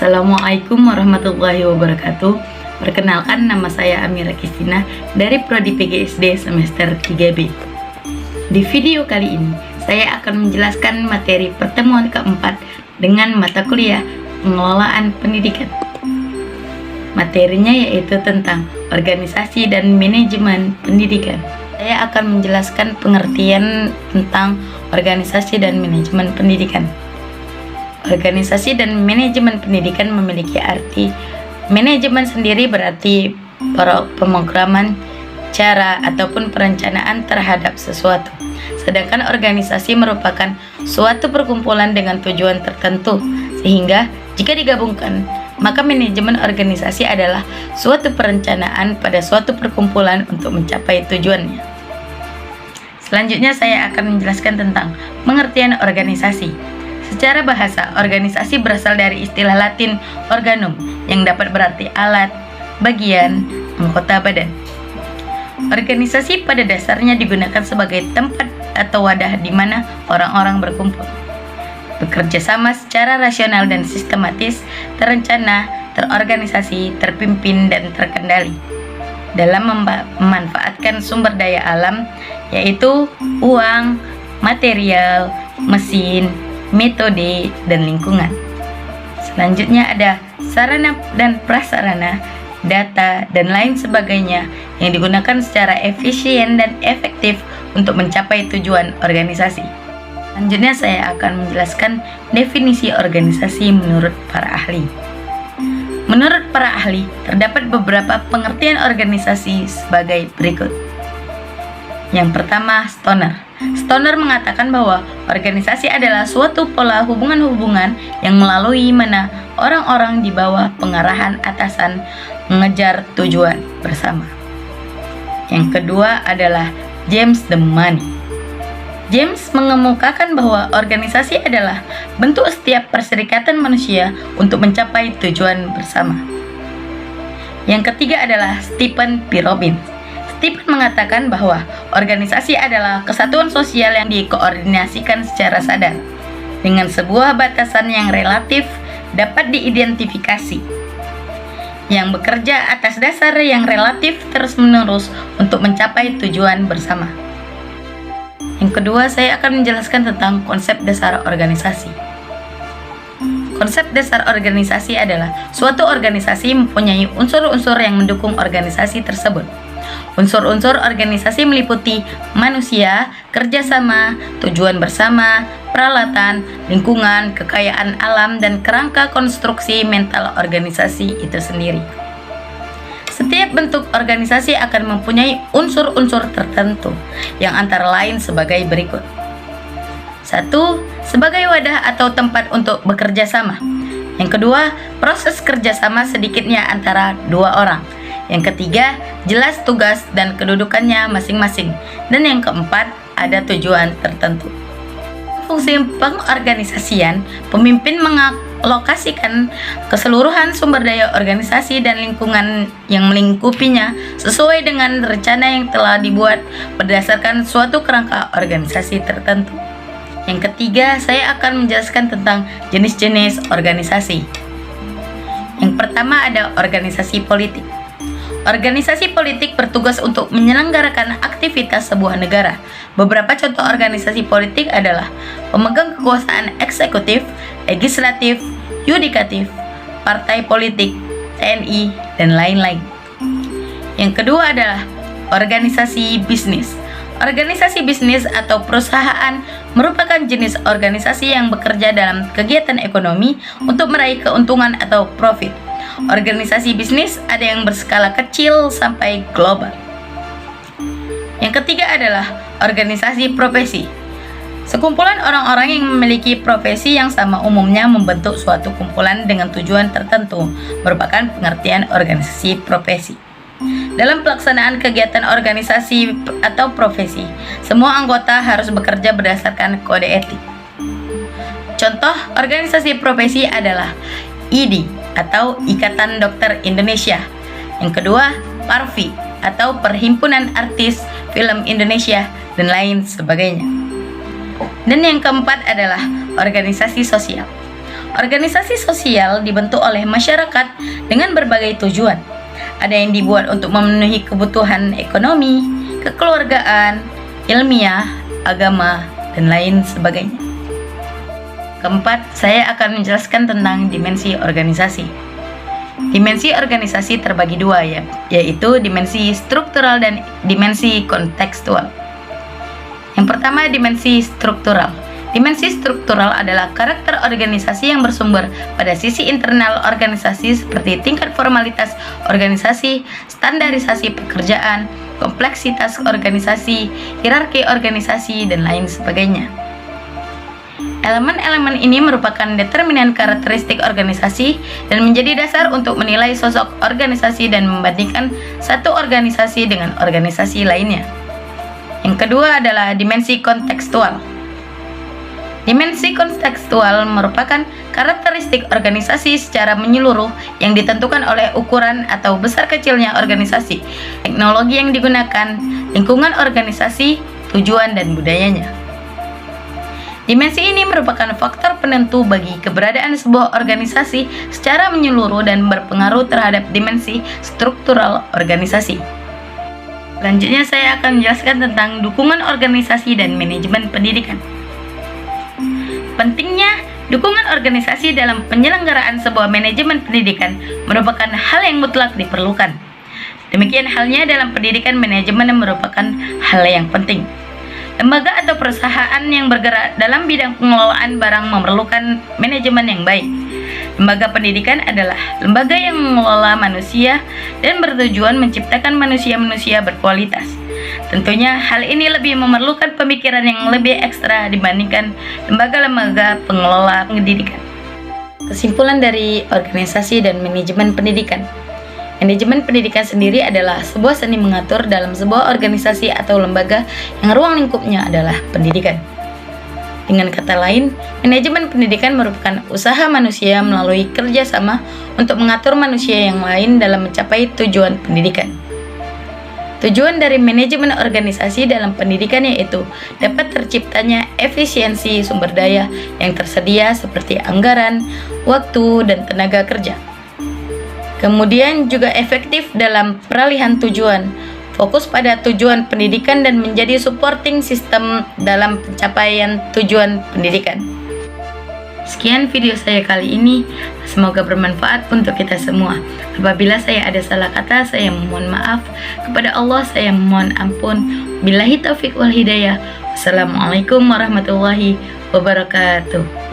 Assalamualaikum warahmatullahi wabarakatuh. Perkenalkan, nama saya Amira Kristina dari Prodi PGSD semester 3B. Di video kali ini, saya akan menjelaskan materi pertemuan keempat dengan mata kuliah pengelolaan pendidikan. Materinya yaitu tentang organisasi dan manajemen pendidikan. Saya akan menjelaskan pengertian tentang organisasi dan manajemen pendidikan. Organisasi dan manajemen pendidikan memiliki arti manajemen sendiri, berarti pemrograman, cara ataupun perencanaan terhadap sesuatu. Sedangkan organisasi merupakan suatu perkumpulan dengan tujuan tertentu, sehingga jika digabungkan, maka manajemen organisasi adalah suatu perencanaan pada suatu perkumpulan untuk mencapai tujuannya. Selanjutnya saya akan menjelaskan tentang pengertian organisasi. Secara bahasa, organisasi berasal dari istilah Latin organum yang dapat berarti alat, bagian, anggota badan. Organisasi pada dasarnya digunakan sebagai tempat atau wadah di mana orang-orang berkumpul, bekerja sama secara rasional dan sistematis, terencana, terorganisasi, terpimpin, dan terkendali dalam memanfaatkan sumber daya alam, yaitu uang, material, mesin, metode, dan lingkungan. Selanjutnya ada sarana dan prasarana, data, dan lain sebagainya yang digunakan secara efisien dan efektif untuk mencapai tujuan organisasi. Selanjutnya saya akan menjelaskan definisi organisasi menurut para ahli. Menurut para ahli, terdapat beberapa pengertian organisasi sebagai berikut. Yang pertama, Stoner. Stoner mengatakan bahwa organisasi adalah suatu pola hubungan-hubungan yang melalui mana orang-orang di bawah pengarahan atasan mengejar tujuan bersama. Yang kedua adalah James the Money. James mengemukakan bahwa organisasi adalah bentuk setiap perserikatan manusia untuk mencapai tujuan bersama. Yang ketiga adalah Stephen P. Robbins. Stephen mengatakan bahwa organisasi adalah kesatuan sosial yang dikoordinasikan secara sadar dengan sebuah batasan yang relatif dapat diidentifikasi, yang bekerja atas dasar yang relatif terus-menerus untuk mencapai tujuan bersama. Yang kedua, saya akan menjelaskan tentang konsep dasar organisasi. Konsep dasar organisasi adalah suatu organisasi mempunyai unsur-unsur yang mendukung organisasi tersebut. Unsur-unsur organisasi meliputi manusia, kerjasama, tujuan bersama, peralatan, lingkungan, kekayaan alam, dan kerangka konstruksi mental organisasi itu sendiri. Setiap bentuk organisasi akan mempunyai unsur-unsur tertentu yang antara lain sebagai berikut. 1. Sebagai wadah atau tempat untuk bekerja sama. Yang kedua, proses kerjasama sedikitnya antara dua orang. Yang ketiga, jelas tugas dan kedudukannya masing-masing. Dan yang keempat, ada tujuan tertentu. Fungsi pengorganisasian, pemimpin mengalokasikan keseluruhan sumber daya organisasi dan lingkungan yang melingkupinya sesuai dengan rencana yang telah dibuat berdasarkan suatu kerangka organisasi tertentu. Yang ketiga, saya akan menjelaskan tentang jenis-jenis organisasi. Yang pertama ada organisasi politik. Organisasi politik bertugas untuk menyelenggarakan aktivitas sebuah negara. Beberapa contoh organisasi politik adalah pemegang kekuasaan eksekutif, legislatif, yudikatif, partai politik, TNI, dan lain-lain. Yang kedua adalah organisasi bisnis. Organisasi bisnis atau perusahaan merupakan jenis organisasi yang bekerja dalam kegiatan ekonomi untuk meraih keuntungan atau profit. Organisasi bisnis ada yang berskala kecil sampai global. Yang ketiga adalah organisasi profesi. Sekumpulan orang-orang yang memiliki profesi yang sama umumnya membentuk suatu kumpulan dengan tujuan tertentu, merupakan pengertian organisasi profesi. Dalam pelaksanaan kegiatan organisasi atau profesi, semua anggota harus bekerja berdasarkan kode etik. Contoh organisasi profesi adalah IDI atau Ikatan Dokter Indonesia. Yang kedua, PARFI atau Perhimpunan Artis Film Indonesia, dan lain sebagainya. Dan yang keempat adalah organisasi sosial. Organisasi sosial dibentuk oleh masyarakat dengan berbagai tujuan. Ada yang dibuat untuk memenuhi kebutuhan ekonomi, kekeluargaan, ilmiah, agama, dan lain sebagainya. Keempat, saya akan menjelaskan tentang dimensi organisasi. Dimensi organisasi terbagi dua, yaitu dimensi struktural dan dimensi kontekstual. Yang pertama, dimensi struktural. Dimensi struktural adalah karakter organisasi yang bersumber pada sisi internal organisasi seperti tingkat formalitas organisasi, standarisasi pekerjaan, kompleksitas organisasi, hierarki organisasi, dan lain sebagainya. Elemen-elemen ini merupakan determinan karakteristik organisasi dan menjadi dasar untuk menilai sosok organisasi dan membandingkan satu organisasi dengan organisasi lainnya. Yang kedua adalah dimensi kontekstual. Dimensi kontekstual merupakan karakteristik organisasi secara menyeluruh yang ditentukan oleh ukuran atau besar kecilnya organisasi, teknologi yang digunakan, lingkungan organisasi, tujuan, dan budayanya. Dimensi ini merupakan faktor penentu bagi keberadaan sebuah organisasi secara menyeluruh dan berpengaruh terhadap dimensi struktural organisasi. Selanjutnya saya akan menjelaskan tentang dukungan organisasi dan manajemen pendidikan. Pentingnya dukungan organisasi dalam penyelenggaraan sebuah manajemen pendidikan merupakan hal yang mutlak diperlukan. Demikian halnya dalam pendidikan, manajemen merupakan hal yang penting. Lembaga atau perusahaan yang bergerak dalam bidang pengelolaan barang memerlukan manajemen yang baik. Lembaga pendidikan adalah lembaga yang mengelola manusia dan bertujuan menciptakan manusia-manusia berkualitas. Tentunya hal ini lebih memerlukan pemikiran yang lebih ekstra dibandingkan lembaga-lembaga pengelola pendidikan. Kesimpulan dari organisasi dan manajemen pendidikan. Manajemen pendidikan sendiri adalah sebuah seni mengatur dalam sebuah organisasi atau lembaga yang ruang lingkupnya adalah pendidikan. Dengan kata lain, manajemen pendidikan merupakan usaha manusia melalui kerjasama untuk mengatur manusia yang lain dalam mencapai tujuan pendidikan. Tujuan dari manajemen organisasi dalam pendidikan yaitu dapat terciptanya efisiensi sumber daya yang tersedia seperti anggaran, waktu, dan tenaga kerja. Kemudian juga efektif dalam peralihan tujuan, fokus pada tujuan pendidikan dan menjadi supporting system dalam pencapaian tujuan pendidikan. Sekian video saya kali ini, semoga bermanfaat untuk kita semua. Apabila saya ada salah kata, saya memohon maaf. Kepada Allah saya memohon ampun. Billahi taufiq wal hidayah. Wassalamualaikum warahmatullahi wabarakatuh.